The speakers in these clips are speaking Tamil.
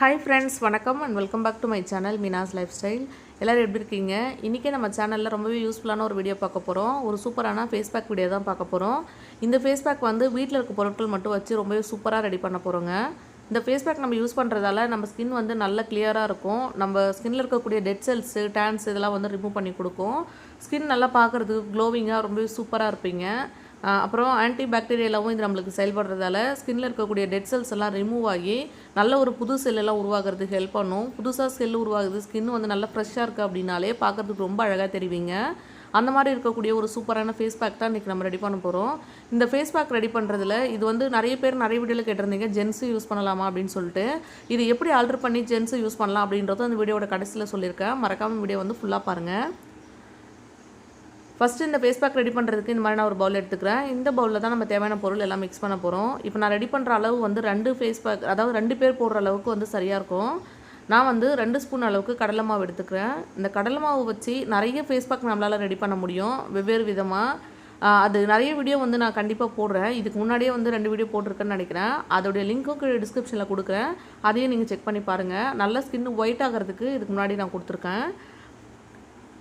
Hi friends, வணக்கம் and welcome back to my channel Meenas lifestyle. எல்லாரும் எப்படி இருக்கீங்க? இன்னைக்கு நம்ம சேனல்ல ரொம்பவே யூஸ்ஃபுல்லான ஒரு வீடியோ பார்க்க போறோம். ஒரு சூப்பரான ஃபேஸ் பேக் வீடியோ தான் பார்க்க போறோம். இந்த ஃபேஸ் பேக் வந்து வீட்ல இருக்க பொருட்கள் மட்டும் வச்சு ரொம்பவே சூப்பரா ரெடி பண்ண போறோங்க. இந்த ஃபேஸ் பேக் நம்ம யூஸ் பண்றதால நம்ம ஸ்கின் வந்து நல்ல கிளியரா இருக்கும். நம்ம ஸ்கின்ல இருக்கக்கூடிய டெட் செல்ஸ், டான்ஸ் இதெல்லாம் வந்து ரிமூவ் பண்ணி கொடுக்கும். ஸ்கின் நல்லா பார்க்கிறதுக்கு க்ளோவிங்கா ரொம்பவே சூப்பரா இருப்பீங்க. அப்புறம் ஆன்டி பாக்டீரியலாவும் இது நம்மளுக்கு செயல்படுறதால ஸ்கின்ல இருக்கக்கூடிய டெட் செல்ஸ் எல்லாம் ரிமூவ் ஆகி நல்ல ஒரு புது செல் எல்லாம் உருவாகிறதுக்கு ஹெல்ப் பண்ணும். புதுசாக செல் உருவாகுது, ஸ்கின் வந்து நல்லா ஃப்ரெஷ்ஷாக இருக்குது அப்படின்னாலே பார்க்கறதுக்கு ரொம்ப அழகாக தெரிவிங்க. அந்த மாதிரி இருக்கக்கூடிய ஒரு சூப்பரான ஃபேஸ் பேக் தான் இன்றைக்கி நம்ம ரெடி பண்ண போகிறோம். இந்த ஃபேஸ் பேக் ரெடி பண்ணுறதுல இது வந்து நிறைய பேர் நிறைய வீடியோவில் கேட்டிருந்தீங்க ஜென்ஸு யூஸ் பண்ணலாமா அப்படின்னு சொல்லிட்டு. இது எப்படி ஆல்டர் பண்ணி ஜென்ஸு யூஸ் பண்ணலாம் அப்படின்றதும் அந்த வீடியோட கடைசியில் சொல்லியிருக்கேன். மறக்காமல் வீடியோ வந்து ஃபுல்லாக பாருங்கள். ஃபஸ்ட்டு இந்த ஃபேஸ் பேக் ரெடி பண்ணுறதுக்கு இந்த மாதிரி நான் ஒரு பவுல் எடுத்துக்கிறேன். இந்த பவுலில் தான் நம்ம தேவையான பொருள் எல்லாம் மிக்ஸ் பண்ண போகிறோம். இப்போ நான் ரெடி பண்ணுற அளவு வந்து 2 ஃபேஸ் பேக், அதாவது 2 பேர் போடுற அளவுக்கு வந்து சரியாக இருக்கும். நான் வந்து 2 ஸ்பூன் அளவுக்கு கடலை மாவு எடுத்துக்கிறேன். இந்த கடலை மாவு வச்சு நிறைய ஃபேஸ் பேக் நம்மளால் ரெடி பண்ண முடியும் வெவ்வேறு விதமாக. அது நிறைய வீடியோ வந்து நான் கண்டிப்பாக போடுறேன். இதுக்கு முன்னாடியே வந்து 2 வீடியோ போட்டிருக்கேன்னு நினைக்கிறேன். அதோடைய லிங்க்கும் கீழே டிஸ்கிரிப்ஷனில் கொடுக்குறேன். அதையும் நீங்கள் செக் பண்ணி பாருங்கள். நல்ல ஸ்கின் ஒயிட் ஆகிறதுக்கு இதுக்கு முன்னாடி நான் கொடுத்துருக்கேன்.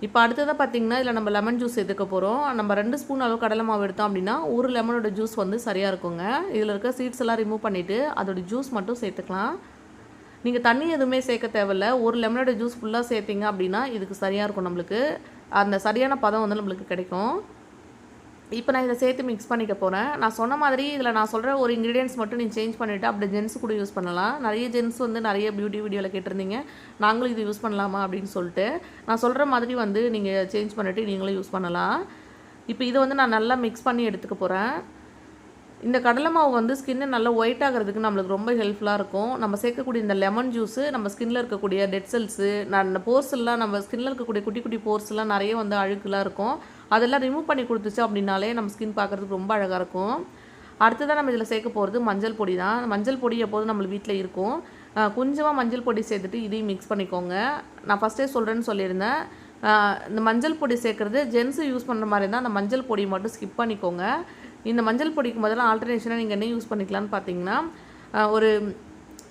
இப்போ அடுத்ததாக பார்த்தீங்கன்னா இதில் நம்ம லெமன் ஜூஸ் எடுத்துக்க போகிறோம். நம்ம 2 ஸ்பூன் அளவு கடலை மாவு எடுத்தோம் அப்படின்னா ஒரு லெமனோட ஜூஸ் வந்து சரியாக இருக்குங்க. இதில் இருக்க சீட்ஸ் எல்லாம் ரிமூவ் பண்ணிவிட்டு அதோட ஜூஸ் மட்டும் சேர்த்துக்கலாம். நீங்கள் தண்ணி எதுவுமே சேர்க்க தேவையில்ல. ஒரு லெமனோட ஜூஸ் ஃபுல்லாக சேர்த்திங்க அப்படின்னா இதுக்கு சரியாக இருக்கும். நம்மளுக்கு அந்த சரியான பதம் வந்து நம்மளுக்கு கிடைக்கும். இப்போ நான் இதை சேர்த்து மிக்ஸ் பண்ணிக்க போகிறேன். நான் சொன்ன மாதிரி இதில் நான் சொல்கிற ஒரு இன்க்ரீடியன்ஸ் மட்டும் நீங்கள் சேஞ்ச் பண்ணிவிட்டு அப்படி ஜென்ஸ் கூட யூஸ் பண்ணலாம். நிறைய ஜென்ஸ் வந்து நிறைய பியூட்டி வீடியோவில் கேட்டிருந்தீங்க நாங்களும் இது யூஸ் பண்ணலாமா அப்படின்னு சொல்லிட்டு. நான் சொல்கிற மாதிரி வந்து நீங்கள் சேஞ்ச் பண்ணிவிட்டு நீங்களும் யூஸ் பண்ணலாம். இப்போ இதை வந்து நான் நல்லா மிக்ஸ் பண்ணி எடுத்துக்க போகிறேன். இந்த கடலை மாவு வந்து ஸ்கின்னு நல்லா ஒயிட் ஆகிறதுக்கு நம்மளுக்கு ரொம்ப ஹெல்ப்ஃபுல்லாக இருக்கும். நம்ம சேர்க்கக்கூடிய இந்த லெமன் ஜூஸு நம்ம ஸ்கின்னில் இருக்கக்கூடிய டெட் செல்ஸு, இந்த போர்ஸ் எல்லாம் நம்ம ஸ்கின்னில் இருக்கக்கூடிய குட்டி குட்டி போர்ஸ் எல்லாம் நிறைய வந்து அழுக்குலாம் இருக்கும். அதெல்லாம் ரிமூவ் பண்ணி கொடுத்துச்சு அப்படின்னாலே நம்ம ஸ்கின் பார்க்குறதுக்கு ரொம்ப அழகாக இருக்கும். அடுத்ததான் நம்ம இதில் சேர்க்க போகிறது மஞ்சள் பொடி தான். மஞ்சள் பொடி எப்போதும் நம்மளுக்கு வீட்டில் இருக்கும். கொஞ்சமாக மஞ்சள் பொடி சேர்த்துட்டு இதையும் மிக்ஸ் பண்ணிக்கோங்க. நான் ஃபஸ்ட்டே சொல்கிறேன்னு சொல்லியிருந்தேன். இந்த மஞ்சள் பொடி சேர்க்குறது ஜென்ஸு யூஸ் பண்ணுற மாதிரி இருந்தால் அந்த மஞ்சள் பொடி மட்டும் ஸ்கிப் பண்ணிக்கோங்க. இந்த மஞ்சள் பொடிக்கு முதல்ல ஆல்டர்னேஷனாக நீங்கள் என்ன யூஸ் பண்ணிக்கலான்னு பார்த்தீங்கன்னா ஒரு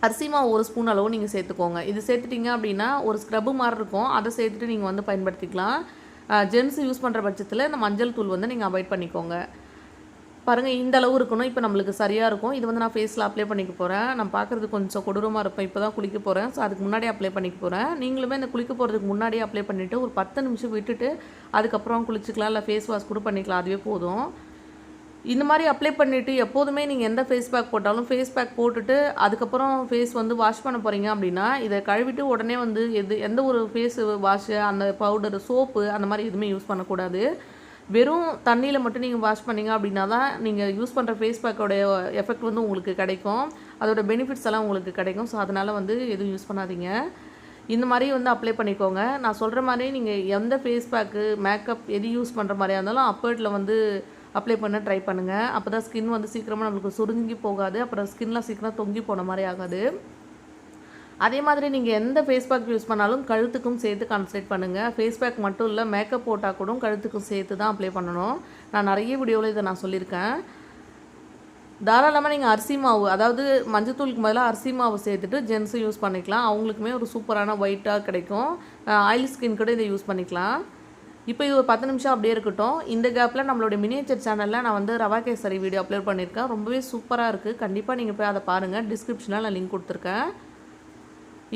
அரிசி மாவு 1 ஸ்பூன் அளவு நீங்கள் சேர்த்துக்கோங்க. இது சேர்த்துட்டிங்க அப்படின்னா ஒரு ஸ்க்ரப்பு மாதிரி இருக்கும். அதை சேர்த்துட்டு நீங்கள் வந்து பயன்படுத்திக்கலாம். ஜென்ஸ் யூஸ் பண்ணுற பட்சத்தில் இந்த மஞ்சள் தூள் வந்து நீங்கள் அவாய்ட் பண்ணிக்கோங்க. பாருங்கள் இந்த அளவு இருக்கணும். இப்போ நம்மளுக்கு சரியாக இருக்கும். இது வந்து நான் ஃபேஸில் அப்ளை பண்ணிக்க போகிறேன். நான் பார்க்குறதுக்கு கொஞ்சம் கொடூரமாக இருப்பேன். இப்போ தான் குளிக்க போகிறேன். ஸோ அதுக்கு முன்னாடி அப்ளை பண்ணிக்க போகிறேன். நீங்களுமே இந்த குளிக்க போகிறதுக்கு முன்னாடியே அப்ளை பண்ணிவிட்டு ஒரு 10 நிமிஷம் விட்டுட்டு அதுக்கப்புறம் குளிச்சிக்கலாம். இல்லை ஃபேஸ் வாஷ் கூட பண்ணிக்கலாம். அதுவே போதும். இந்த மாதிரி அப்ளை பண்ணிவிட்டு எப்போதுமே நீங்கள் எந்த ஃபேஸ் பேக் போட்டாலும் ஃபேஸ் பேக் போட்டுட்டு அதுக்கப்புறம் ஃபேஸ் வந்து வாஷ் பண்ண போகிறீங்க அப்படின்னா இதை கழுவிட்டு உடனே வந்து எந்த ஒரு ஃபேஸ் வாஷு, அந்த பவுடர், சோப்பு அந்த மாதிரி எதுவுமே யூஸ் பண்ணக்கூடாது. வெறும் தண்ணியில் மட்டும் நீங்கள் வாஷ் பண்ணிங்க அப்படின்னா தான் நீங்கள் யூஸ் பண்ணுற ஃபேஸ் பேக்கோடைய எஃபெக்ட் வந்து உங்களுக்கு கிடைக்கும். அதோட பெனிஃபிட்ஸ் எல்லாம் உங்களுக்கு கிடைக்கும். ஸோ அதனால் வந்து எதுவும் யூஸ் பண்ணாதீங்க. இந்த மாதிரி வந்து அப்ளை பண்ணிக்கோங்க. நான் சொல்கிற மாதிரி நீங்கள் எந்த ஃபேஸ் பேக்கு, மேக்கப் எது யூஸ் பண்ணுற மாதிரியா இருந்தாலும் அப்பர்ட்டில் வந்து அப்ளை பண்ண ட்ரை பண்ணுங்கள். அப்போ தான் ஸ்கின் வந்து சீக்கிரமாக நம்மளுக்கு சுருங்கி போகாது. அப்புறம் ஸ்கின்லாம் சீக்கிரம் தொங்கி போன மாதிரி ஆகாது. அதே மாதிரி நீங்கள் எந்த ஃபேஸ் பேக் யூஸ் பண்ணாலும் கழுத்துக்கும் சேர்த்து கான்சன்ட்ரேட் பண்ணுங்கள். ஃபேஸ் பேக் மட்டும் இல்லை, மேக்கப் போட்டால் கூட கழுத்துக்கும் சேர்த்து தான் அப்ளை பண்ணணும். நான் நிறைய வீடியோவில் இதை நான் சொல்லியிருக்கேன். தாராளமாக நீங்கள் அரிசி மாவு, அதாவது மஞ்சத்தூளுக்கு பதிலாக அரிசி மாவு சேர்த்துட்டு ஜென்ஸும் யூஸ் பண்ணிக்கலாம். அவங்களுக்குமே ஒரு சூப்பரான ஒயிட்டாக கிடைக்கும். ஆயில் ஸ்கின் கூட இதை யூஸ் பண்ணிக்கலாம். இப்போ இது ஒரு 10 நிமிஷம் அப்படியே இருக்கட்டும். இந்த கேப்பில் நம்மளோட மினியேச்சர் சேனலில் நான் வந்து ரவா கேசரி வீடியோ அப்லோட் பண்ணியிருக்கேன். ரொம்பவே சூப்பராக இருக்குது. கண்டிப்பாக நீங்கள் போய் அதை பாருங்கள். டிஸ்கிரிப்ஷனில் நான் லிங்க் கொடுத்துருக்கேன்.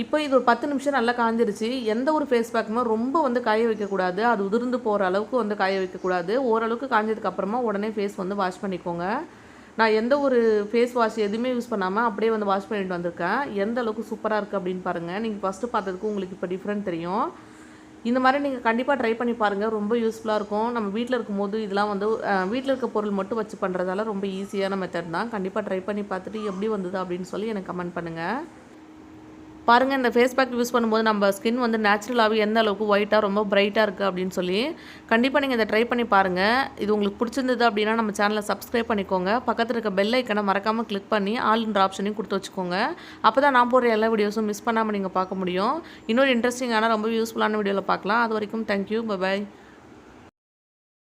இப்போ இது ஒரு 10 நிமிஷம் நல்லா காஞ்சிருச்சு. எந்த ஒரு ஃபேஸ் பேக்குமே ரொம்ப வந்து காய வைக்கக்கூடாது. அது உதிர்ந்து போகிற அளவுக்கு வந்து காய வைக்கக்கூடாது. ஓரளவுக்கு காஞ்சதுக்கப்புறமா உடனே ஃபேஸ் வந்து வாஷ் பண்ணிக்கோங்க. நான் எந்த ஒரு ஃபேஸ் வாஷ் எதுவுமே யூஸ் பண்ணாமல் அப்படியே வந்து வாஷ் பண்ணிட்டு வந்திருக்கேன். எந்த அளவுக்கு சூப்பராக இருக்குது அப்படின்னு பாருங்கள். நீங்கள் ஃபஸ்ட்டு பார்த்ததுக்கு உங்களுக்கு இப்போ டிஃப்ரெண்ட் தெரியும். இந்த மாதிரி நீங்கள் கண்டிப்பாக ட்ரை பண்ணி பாருங்கள். ரொம்ப யூஸ்ஃபுல்லாக இருக்கும். நம்ம வீட்டில் இருக்கும்போது இதெல்லாம் வந்து வீட்டில் இருக்க பொருள் மட்டும் வச்சு பண்ணுறதால ரொம்ப ஈஸியான மெத்தட் தான். கண்டிப்பாக ட்ரை பண்ணி பார்த்துட்டு எப்படி வந்தது அப்படின்னு சொல்லி எனக்கு கமெண்ட் பண்ணுங்கள். பாருங்கள், இந்த ஃபேஸ் பேக் யூஸ் பண்ணும்போது நம்ம ஸ்கின் வந்து நேச்சுரலாகவே எந்த அளவுக்கு ஒயிட்டாக ரொம்ப பிரைட்டாக இருக்குது அப்படின்னு சொல்லி கண்டிப்பாக நீங்கள் இதை ட்ரை பண்ணி பாருங்கள். இது உங்களுக்கு பிடிச்சிருந்தது அப்படின்னா நம்ம சேனலை சப்ஸ்கிரைப் பண்ணிக்கோங்க. பக்கத்தில் இருக்க பெல் ஐக்கனை மறக்காமல் கிளிக் பண்ணி ஆல்ன்ற ஆப்ஷனையும் கொடுத்து வச்சுக்கோங்க. அப்போ தான் நான் போடுற எல்லா வீடியோஸும் மிஸ் பண்ணாமல் நீங்கள் பார்க்க முடியும். இன்னொரு இன்ட்ரெஸ்டிங்கான ரொம்ப யூஸ்ஃபுல்லான வீடியோவில் பார்க்கலாம். அது வரைக்கும் தேங்க்யூ, பை.